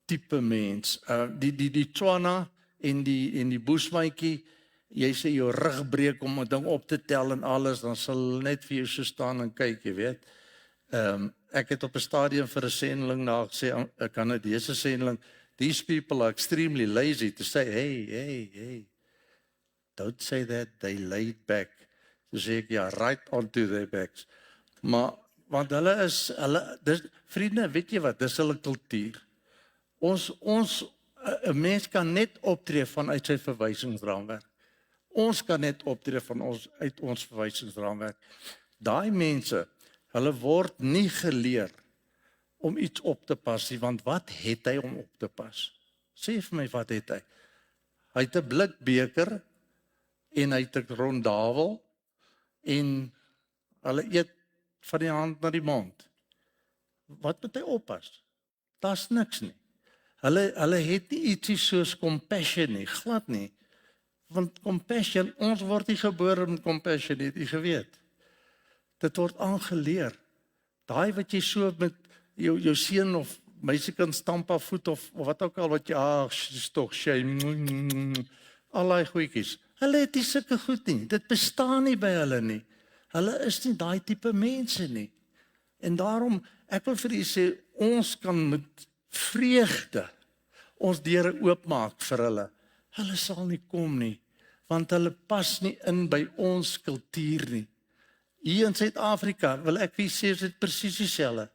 tipe mens. Die Tswana en die Boesmaatjie, jy sê jou rug breek om 'n ding op te tel en alles, dan sal hulle net vir jou so staan en kyk, jy weet. Ek het op 'n stadium vir 'n sendeling daar gesê, 'n Kanadese sendeling, these people are extremely lazy to say, hey, don't say that, they laid back. So sê ek, ja, right onto their backs. Maar, want vriende, weet jy wat, dis hulle kultuur. 'n mens kan net optree vanuit sy verwysingsraamwerk. Ons kan net optree uit ons verwysingsraamwerk. Daai mense, hulle word nie geleer om iets op te pas nie, want wat het hy om op te pas? Sê vir my, wat het hy? Hy het 'n blikbeker en hy het 'n rondawel en hulle eet van die hand na die mond. Wat moet hy oppas? Daar's niks nie. Hulle het nie ietsie soos compassion nie, glad nie. Want compassion, ons word nie gebore met compassion, het jy geweet. Dit word aangeleer. Daai wat jy so met jou seun of meisie kan stamp af voet of wat ook al wat jy, is tog shame. Allei goedjies. Hulle het nie sulke goed nie. Dit bestaan nie by hulle nie. Hulle is nie daai tipe mense nie. En daarom, ek wil vir u sê, ons kan met vreugde ons deure oopmaak vir hulle. Hulle sal nie kom nie, want hulle pas nie in by ons kultuur nie. Hier in Suid-Afrika, wil ek vir sê, is dit presies dieselfde.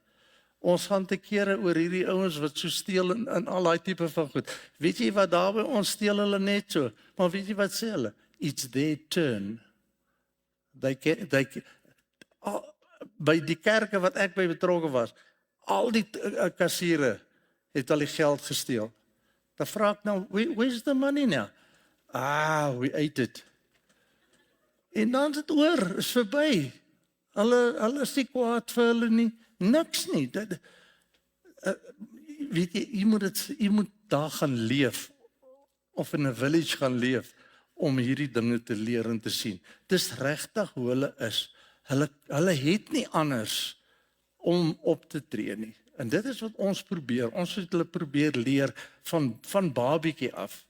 Ons gaan te kere oor hierdie ouens wat so steel in al die tipe van goed. Weet jy wat daar by ons steel hulle net so? Maar weet jy wat sê hulle? It's their turn. By die kerke wat ek by betrokke was, al die kassiere het al die geld gesteel. Dan vra ek nou, where's the money now? We ate it. En dan is dit oor, is verby. Hulle is nie kwaad vir hulle nie, niks nie. Weet jy, jy moet daar gaan leef, of in 'n village gaan leef, om hierdie dinge te leer en te sien. Dis regtig hoe hulle is. Hulle het nie anders om op te tree nie. En dit is wat ons probeer. Ons het hulle probeer leer van babietjie af.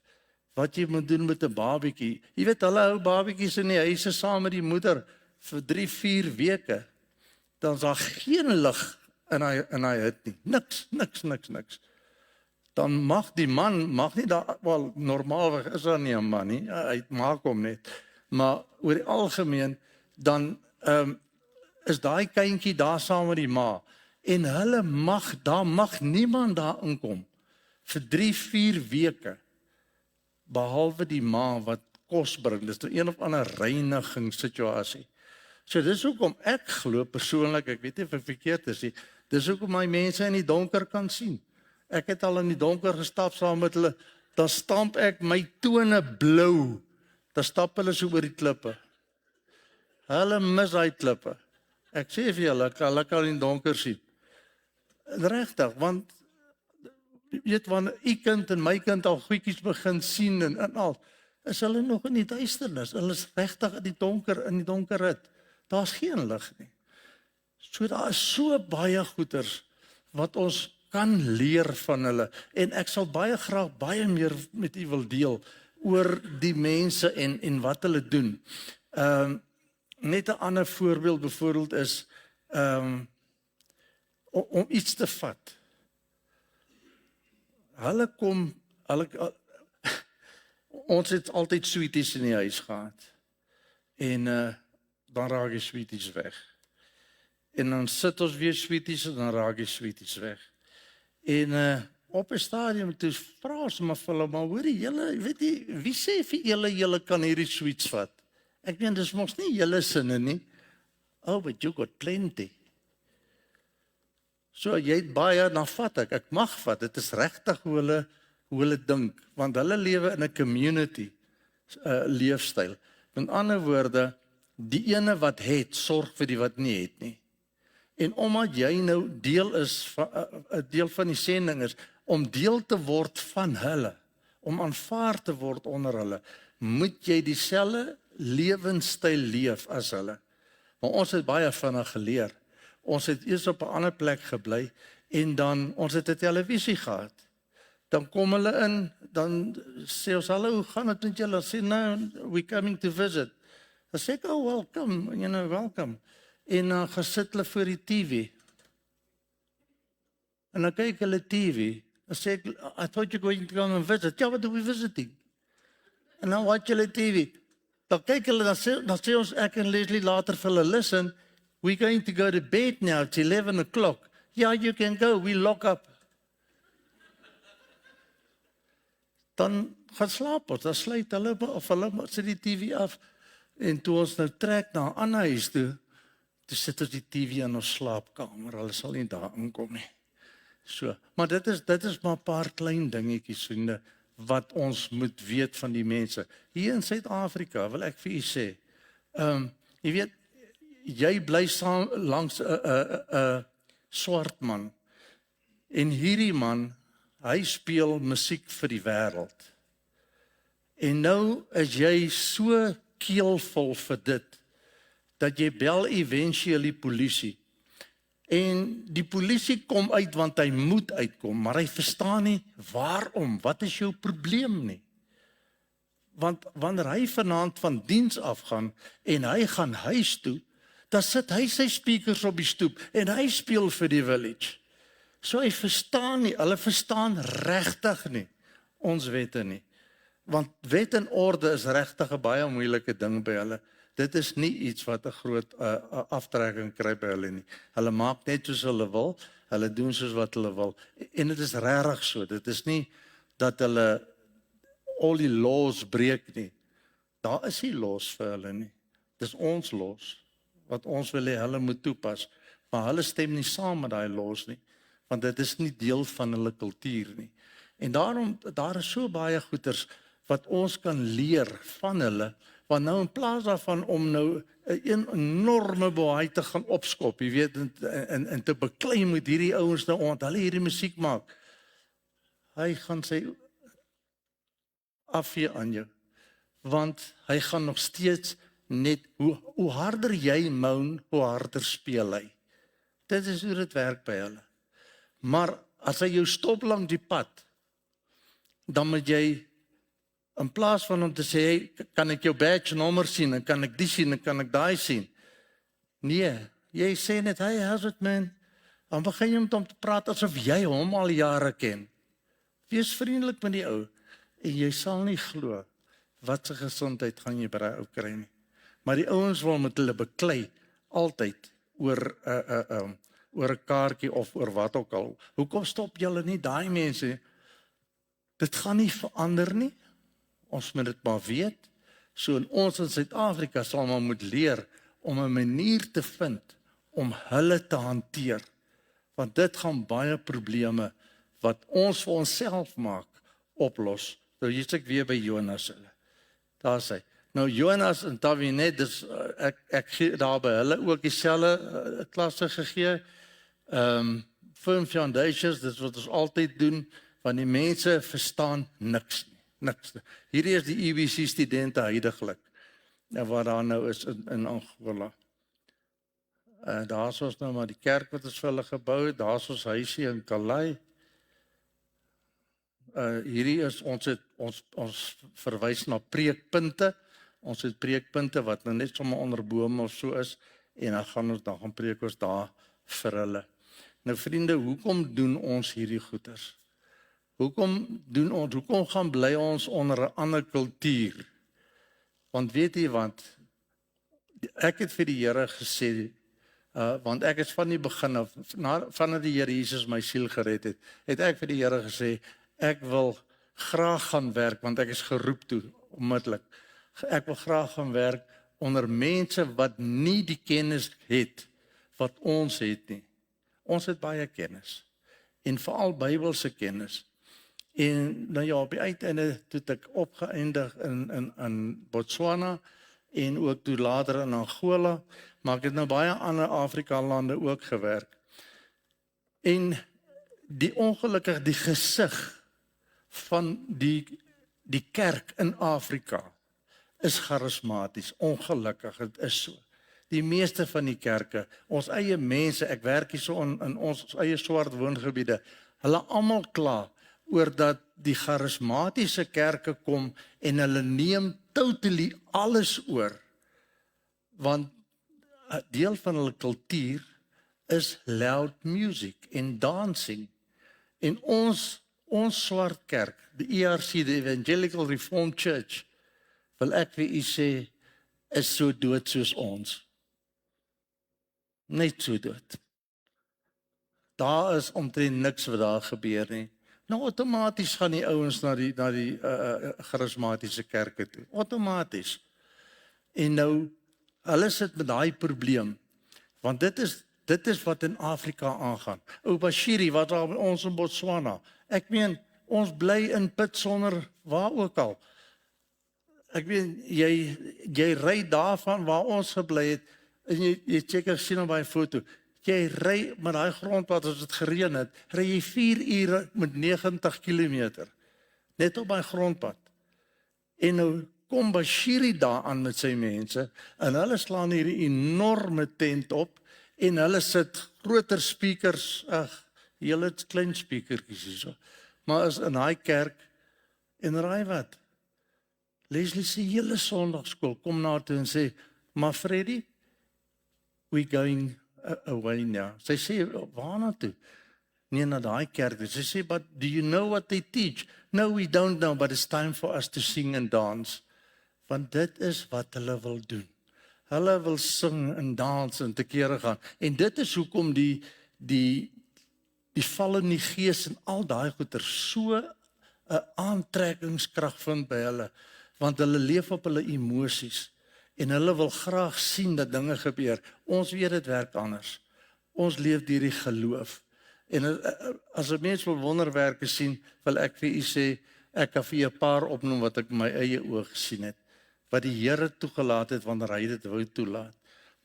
Wat jy moet doen met 'n babietjie. Jy weet, hulle hou babietjies in die huise saam met die moeder vir 3-4 weke. Dan is daar geen lig in hy hut nie. Niks. Dan mag die man nie daar, wel normaalweg is daar nie 'n man nie. Hy maak hom net. Maar oor die algemeen dan is daai kindjie daar saam met die ma. En daar mag niemand daar inkom vir 3-4 weke. Behalwe die ma wat kos bring. Dis 'n een of ander reinigingssituasie. So dis hoekom ek glo persoonlik, ek weet nie of ek verkeerd is nie, dis hoekom my mense in die donker kan sien. Ek het al in die donker gestap saam met hulle, dan stamp ek my tone blou, dan stap hulle so oor die klippe. Hulle mis hy klippe. Ek sê vir julle, hulle kan in die donker sien. Regtig, want weet wanneer u kind en my kind al goedjies begin sien en al, is hulle nog in die duisternis. Hulle is regtig in die donker rit. Daar's geen lig nie. So daar is so baie goeters wat ons kan leer van hulle. En ek sal baie graag baie meer met u wil deel oor die mense en wat hulle doen. Net 'n ander voorbeeld byvoorbeeld is om iets te vat. Ons het altyd sweeties in die huis gehad. En dan raak die sweeties weg. En dan sit ons weer sweeties en dan raak die sweeties weg. En op 'n stadium toe vra ons maar vir hulle, maar hoorie, julle, weet jy, wie sê vir julle kan hierdie sweets vat? Ek meen, dis mos nie julle sinne nie. Oh, but you got plenty. So jy het baie, dan vat ek mag vat. Dit is regtig hoe hulle dink, want hulle lewe in 'n community leefstyl. Met ander woorde, die ene wat het, sorg vir die wat nie het nie. En omdat jy nou deel van die sending is, om deel te word van hulle, om aanvaar te word onder hulle, moet jy dieselfde lewenstyl leef as hulle. Maar ons het baie vinnig geleer. Ons het eers op 'n ander plek gebly en dan ons het 'n televisie gehad. Dan kom hulle in, dan sê ons, hallo, hoe gaan dit met julle? Sê, no, we're coming to visit. Dan sê ek, oh, welcome, welcome. En dan gesit hulle voor die TV. En dan kyk hulle TV. Dan sê ek, I thought you're going to come and visit. Ja, what are we visiting? En dan watch hulle TV. Dan kyk hulle, dan sê ons, ek en Leslie later vir hulle, listen, we're going to go to bed now, it's 11 o'clock. Yeah, you can go, we lock up. Dan gaan slaap ons, dan sluit hulle, of hulle sit die TV af, en toe ons nou trek na 'n ander huis toe sit ons die TV in ons slaapkamer, hulle sal nie daar inkom nie. So, maar dit is maar 'n paar klein dingetjies, vriende, wat ons moet weet van die mense. Hier in Suid-Afrika, wil ek vir u sê, jy weet, jy bly saam langs 'n swart man, en hierdie man, hy speel musiek vir die wêreld. En nou is jy so keelvol vir dit, dat jy bel eventually polisie. En die polisie kom uit, want hy moet uitkom, maar hy verstaan nie, waarom, wat is jou probleem nie? Want wanneer hy vanaand van diens afgaan, en hy gaan huis toe, dan sit hy sy speakers op die stoep, en hy speel vir die village. So hy verstaan nie, hulle verstaan regtig nie, ons wette nie. Want wet en orde is regtig 'n baie moeilike ding by hulle. Dit is nie iets wat 'n groot aftrekking kry by hulle nie. Hulle maak net soos hulle wil, hulle doen soos wat hulle wil. En dit is regtig so, dit is nie dat hulle al die laws breek nie. Daar is nie laws vir hulle nie. Dis ons laws, wat ons wil hê hulle moet toepas. Maar hulle stem nie saam met daai laws nie, want dit is nie deel van hulle kultuur nie. En daarom, daar is so baie goeters wat ons kan leer van hulle, want nou in plaas daarvan om nou 'n enorme boei te gaan opskop, jy weet, en te beklei met hierdie ouens nou, want hulle hierdie musiek maak, hy gaan sy afvee aan jou, want hy gaan nog steeds net, hoe harder jy moan, hoe harder speel hy. Dit is hoe dit werk by hulle. Maar as hy jou stop langs die pad, dan moet jy, in plaas van om te sê, hey, kan ek jou badge nommer sien, en kan ek die sien, en kan ek daai sien? Nee, jy sê net, hey, how's it man? Dan begin jy met hom te praat, asof jy hom al jare ken. Wees vriendelik met die ou, en jy sal nie glo, wat se gesondheid gaan jy by daai ou kry nie. Maar die ouens wil met hulle beklei, altyd, oor 'n kaartjie of oor wat ook al. Hoekom stop julle nie daai mense? Dit gaan nie verander nie. Ons moet dit maar weet. So in ons in Suid-Afrika sal maar moet leer om 'n manier te vind om hulle te hanteer. Want dit gaan baie probleme wat ons vir onsself maak oplos. Nou hier's ek weer by Jonas hulle. Daar sê. Nou Jonas en Tavinet, dis ek gee daar by hulle ook dieselfde klasse gegee. Firm Foundations, dis wat ons altyd doen, want die mense verstaan niks nie. Niks. Hierdie is die UBC studente huidiglik, wat daar nou is in Angola. Daar's ons nou maar die kerk wat ons vir hulle gebou het, daar's ons huisie in Kalai. Hierdie is ons verwys na preekpunte. Ons het preekpunte wat nou net sommer onder bome of so is, en dan gaan preek ons daar vir hulle. Nou vriende, hoekom doen ons hierdie goeters? Hoekom gaan bly ons onder 'n ander kultuur? Want weet jy wat, ek het vir die Here gesê, want ek is van die begin af, vanaf die Here Jesus my siel gered het ek vir die Here gesê, ek wil graag gaan werk, want ek is geroep toe, onmiddellik. Ek wil graag gaan werk onder mense wat nie die kennis het wat ons het nie. Ons het baie kennis, en veral Bybelse kennis. En nou ja, op die uiteinde toe ek opgeëindig in Botswana, en ook toe later in Angola, maar ek het nou baie ander Afrika lande ook gewerk. En ongelukkig die gesig van die kerk in Afrika is charismaties, ongelukkig, het is so. Die meeste van die kerke, ons eie mense, ek werk hier so in ons eie swart woongebiede, hulle almal kla oor dat die charismatiese kerke kom en hulle neem totally alles oor. Want 'n deel van hulle kultuur is loud music en dancing. En ons swart kerk, die ERC, die Evangelical Reformed Church, wil ek vir u sê, is so dood soos ons. Net so dood. Daar is omtrent niks wat daar gebeur nie. Nou outomaties gaan die ouens na die charismatiese kerke toe. Outomaties. En nou, hulle sit met daai probleem, want dit is wat in Afrika aangaan. Ou Bashiri, wat daar by ons in Botswana, ek meen, ons bly in put sonder waar ook al. Ek weet, jy ry daarvan waar ons gebly het, en jy check ek sien op my foto, jy ry met daai grondpad, as dit gereën het, ry jy 4 ure met 90 kilometer, net op my grondpad. En nou kom Bashiri daar aan met sy mense, en hulle slaan hierdie enorme tent op, en hulle sit groter speakers, hele klein speakertjies hier so, maar is in daai kerk, en raai wat? Leslie se hele Sondagskool kom na toe en sê, maar Freddy, we going away now. Sy sê, waar na toe? Nee, na daai kerk. Sy sê, but do you know what they teach? No, we don't know, but it's time for us to sing and dance. Want dit is wat hulle wil doen. Hulle wil sing en dans en te kere gaan. En dit is hoekom die val in die gees en al daai goeie so 'n aantrekkingskrag vind by hulle, want hulle leef op hulle emosies en hulle wil graag sien dat dinge gebeur. Ons weet dit werk anders. Ons leef deur die geloof. En as 'n mens wil wonderwerke sien, wil ek vir u sê, ek kan vir 'n paar opnoem wat ek met my eie oë gesien het, wat die Here toegelaat het wanneer hy dit wou toelaat.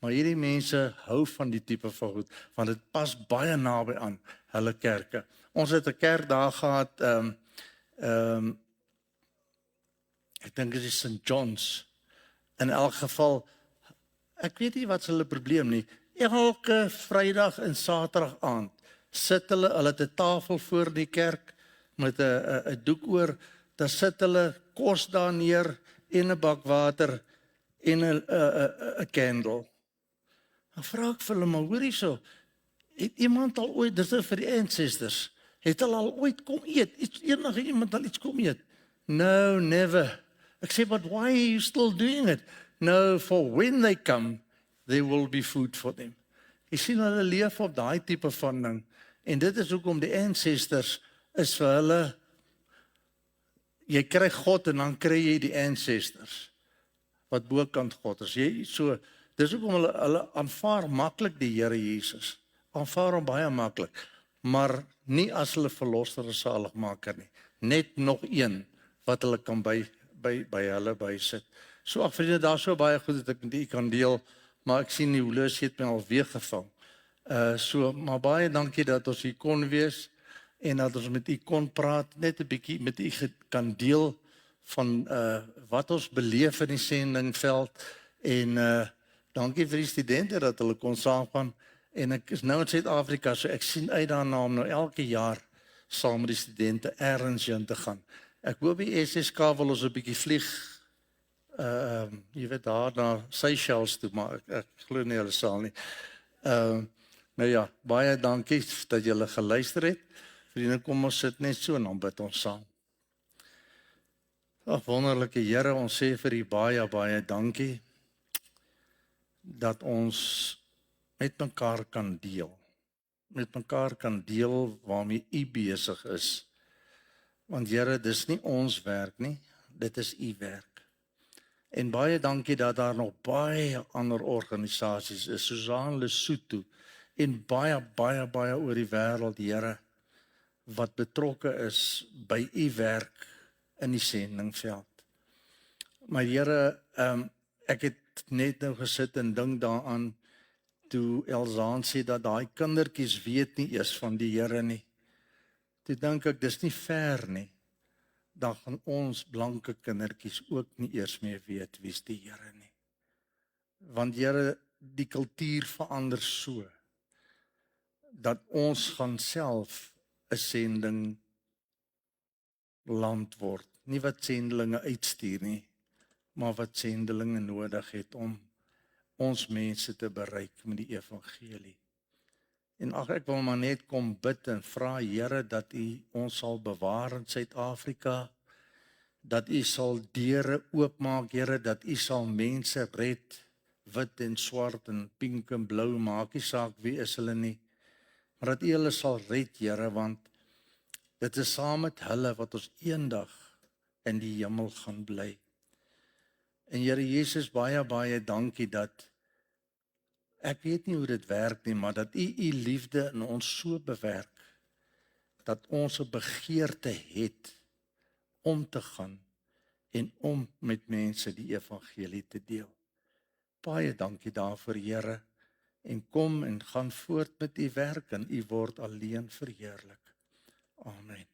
Maar hierdie mense hou van die tipe van goed, want dit pas baie naby aan hulle kerke. Ons het 'n kerk daar gehad, ek dink dit is St. John's. In elk geval, ek weet nie wat hulle probleem nie. Elke Vrydag en Saterdag aand sit hulle het 'n tafel voor die kerk met 'n doek oor, dan sit hulle kos daar neer en 'n bak water en 'n candle. Dan vra ek vir hulle, maar hoor hierso, het iemand al ooit, dis vir die ancestors, het hulle al ooit kom eet? Enige iemand al iets kom eet? No, never. Ek sê, but why are you still doing it? No, for when they come, there will be food for them. Jy sien hulle leef op daai tipe van ding. En dit is hoekom die ancestors is vir hulle, jy kry God en dan kry jy die ancestors, wat bokant God is. Dis hoekom hulle aanvaar maklik die Here Jesus. Aanvaar hom baie maklik, maar nie as hulle verlosser en saligmaker nie. Net nog een wat hulle kan by hulle bysit. So ag vriende, daar so baie goed dat ek met u kan deel, maar ek sien die horlosie het my alweer gevang. Maar baie dankie dat ons hier kon wees en dat ons met u kon praat, net 'n bietjie met u kan deel van wat ons beleef in die sendingveld en dankie vir die studente dat hulle kon saamgaan en ek is nou in Suid-Afrika, so ek sien uit daarna om nou elke jaar saam met die studente ergens heen te gaan. Ek hoop die SSK wil ons 'n bietjie vlieg, jy weet daar na Seychelles toe, maar ek glo nie hulle sal nie. Nou ja, baie dankie dat julle geluister het. Vriende, kom ons sit net so en dan bid ons saam. Ag wonderlike Here, ons sê vir u baie dankie dat ons met mekaar kan deel. Met mekaar kan deel waarmee u besig is. Want Here, dis nie ons werk nie, dit is u werk. En baie dankie dat daar nog baie ander organisasies is, soos aan Lesotho en baie oor die wêreld, Here, wat betrokke is by u werk in die sendingveld. Maar Here, ek het net nou gesit en dink daaraan toe Elzaan sê dat daai kindertjies weet nie eers van die Here nie. Toe dink ek, dis nie fair nie. Dan gaan ons blanke kindertjies ook nie eers meer weet wie's die Here nie. Want Here, die kultuur verander so dat ons gaan self 'n sending land word. Nie wat sendelinge uitstuur nie, maar wat sendelinge nodig het om ons mense te bereik met die evangelie. En ek wil maar net kom bid en vra Here dat u ons sal bewaar in Suid-Afrika, dat u sal deure oopmaak, Here, dat u sal mense red, wit en swart en pink en blou, maak nie saak wie is hulle nie, maar dat u hulle sal red, Here, want dit is saam met hulle wat ons eendag in die hemel gaan bly. En Here Jesus, baie dankie dat ek weet nie hoe dit werk nie, maar dat u liefde in ons so bewerk, dat ons 'n begeerte het om te gaan en om met mense die evangelie te deel. Baie dankie daarvoor, Here, en kom en gaan voort met u werk en u word alleen verheerlik. Amen.